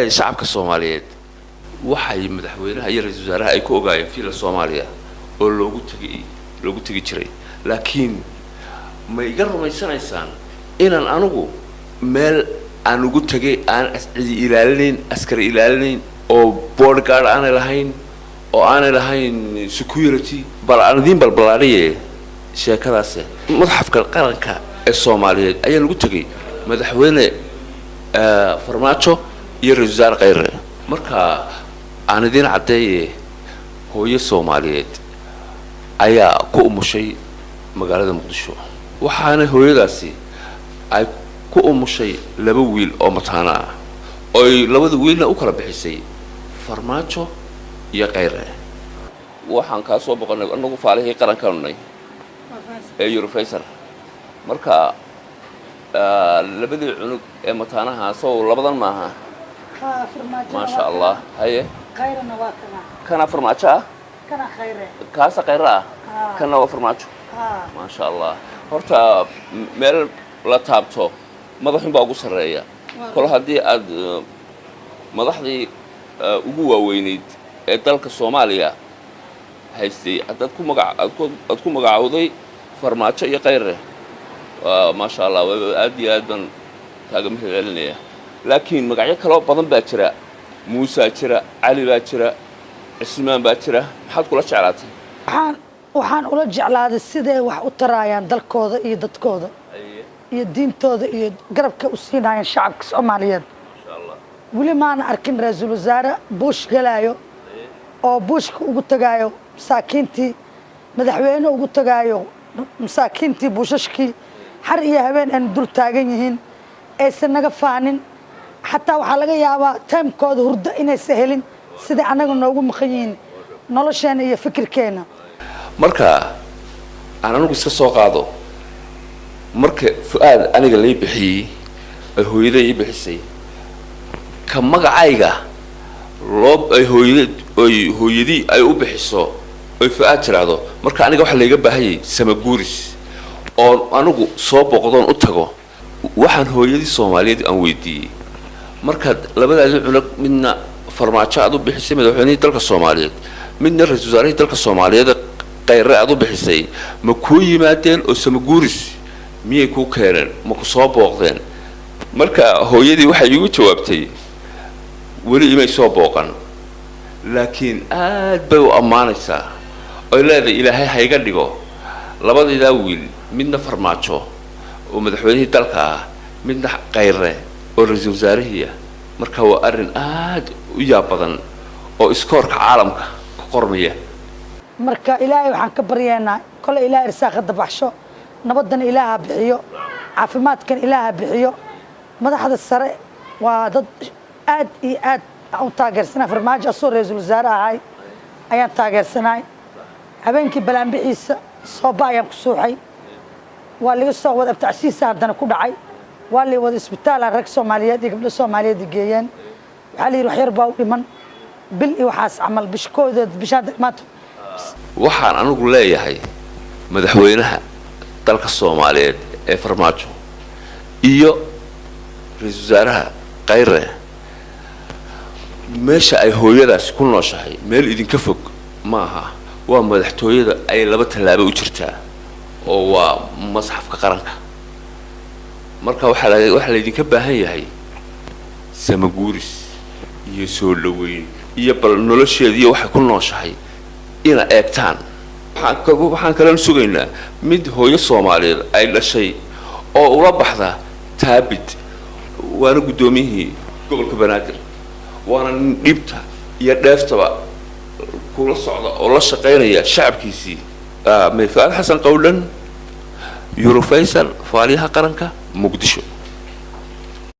shacabka Soomaaliyeed waxay madaxweynaha iyo ra'iisul wasaaraha ay ku ogaayeen fiila Soomaaliya oo loogu tagi jiray laakiin ma iga rumaysanaysaan inaan anigu meel aan ugu tagay aan cidi ilaalinayn askari ilaalinayn oo bodyguard aan lahayn oo aan lahayn security bal aan idin balbalaariye sheekadaas madaxafka qaranka ee Soomaaliyeed ayaa lagu tagay madaxweyne farmaajo iyo ra'iisul wasaare Khayre marka aan idin cadeeyay hooyo Soomaaliyeed ayaa ku umushay magaalada Muqdisho waxaana hooyadaasi ay ku umushay laba wiil oo mataana ah oo labada wiilna u kala bixisay farmaajo iyo Khayre waxaan ka soo boqonay anagu faalihii qarankanay ee Eurofacer marka labadii cunug ee mataanaha soo labadan maaha ما شاء الله هي خيرنا واكنا كان فرماجة كان خيره كاسة خيرة كان وفرماجة ما شاء الله هرتا ميل لا تابتو مدحين باقو سرية كل هذه أد مدحدي أبوه وينيد دالك الصومالية هيستي أدكم مقعودي فرماجة يا خيره ما شاء الله أدي أدن تاجمه علنية لكن مقعية كلام بدن باترة موسى ترى علي باترة عثمان باترة حد كل شعراته وحان ولا جعلاد السيدة وترايان دالكودا يدتكودا يدين تودا يقرب كأسينا الشعب الصوماليين ما شاء الله ولي ما أنا أركن رئيس الوزراء بوش قلايو أو بوش وقلت جايو مساكينتي مدحوينه وقلت جايو مساكينتي بوششكي حرية هبين أن دول تاجينهن إيسنا قفانين حتى وحلاقة يابا تام كود هرد إنه سهلين سيد أنا قلنا مخيين نلاشين هي فكر كينا مركا أنا نقول سوق هذا مركا فؤاد أنا قال لي بحي هو يدي بحسي كم مقعيقة رب هو يدي أي بحسه أي فؤاد ترى هذا مركا أنا قال لي بحي سمجورس أو أنا قو صوب وقدان أتجو waxaan hooyadii Soomaaliyeed aan weydiiyay markaad labada cunug midna farmaajo aad u bixisay madaxweynihii dalka Soomaaliyeed midna ra'iisul wasaarihii dalka Soomaaliyeed Khayre aad u bixisay ma ku yimaadeen oo samaguuris miyay ku keeneen ma ku soo booqdeen marka hooyadii waxay igu jawaabtay wali imay soo booqan laakiin aad bay u amaanaysaa oo leedahay Ilaahay ha iga dhigo labadii wiil midna farmaajo ومدحوينه تلقى من غيره ورئيس وزراء marka waa arin aad u yaab badan oo iskoorka caalamka ku qormaya marka ilaahay waxaan ka baryaynaa kale ilaahay irsaaqada baxsho nabadan ilaaha bixiyo caafimaadkan ilaaha bixiyo madaxda sare waa dad aad iyo aad u taageersanaa farmaajo soo ra'iisul wasaaraha ayaan taageersanay habeenkii balaan bixiisa soo baayaan ku suuxay واللي صار وده بتأسيس عندنا كل عاي واللي وده إسبيتال على ركز سوماليات يقبل السوماليات الجيان وحالي يروح يربى ومن بالي وحاس عمل بشكوذ بشاد مات وحان أنا أقول لا يا هاي مدحوينها تلك السوماليات فرماجو إيو رئيس وزراء Khayre ماشي أي هو يدرس كل نشاهي مال إذا كفك معها ومدحتويدا أي لبت اللعبة وشرتها oo masxafka qaranka marka waxa la idinka baahan yahay samaguuris iyo soo dhaweyn iyo bal nolosheedii waxa ku nooshahay ina eegtaan waxaan kala sugaynaa mid hooyo Soomaaliyeed ay dhashay oo ula baxda taabid waana gudoomiyihii gobolka Banaadir waana dhibta iyo dheeftaba kula socda oo la shaqeynaya shacabkiisii ميفاد حسن قولا يوروفيسر فاليها قرنكا مقدشو